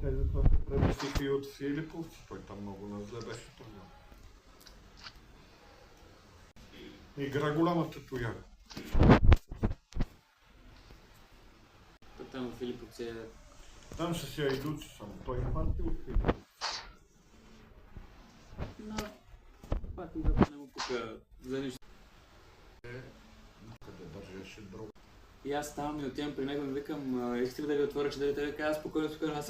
Тези това се преместиха и от Филиповци. Той там много назле беше тогава. Игра голямата тояга. Там в Филиповци е... Там ще си я идут само. Той партия от Филиповци. Но... Пак изобщо не му пука за нищо. Къде държеше друг. И аз ставам и отивам при него и викам, искате ли да ви отворя, че да ви казва спокойно, аз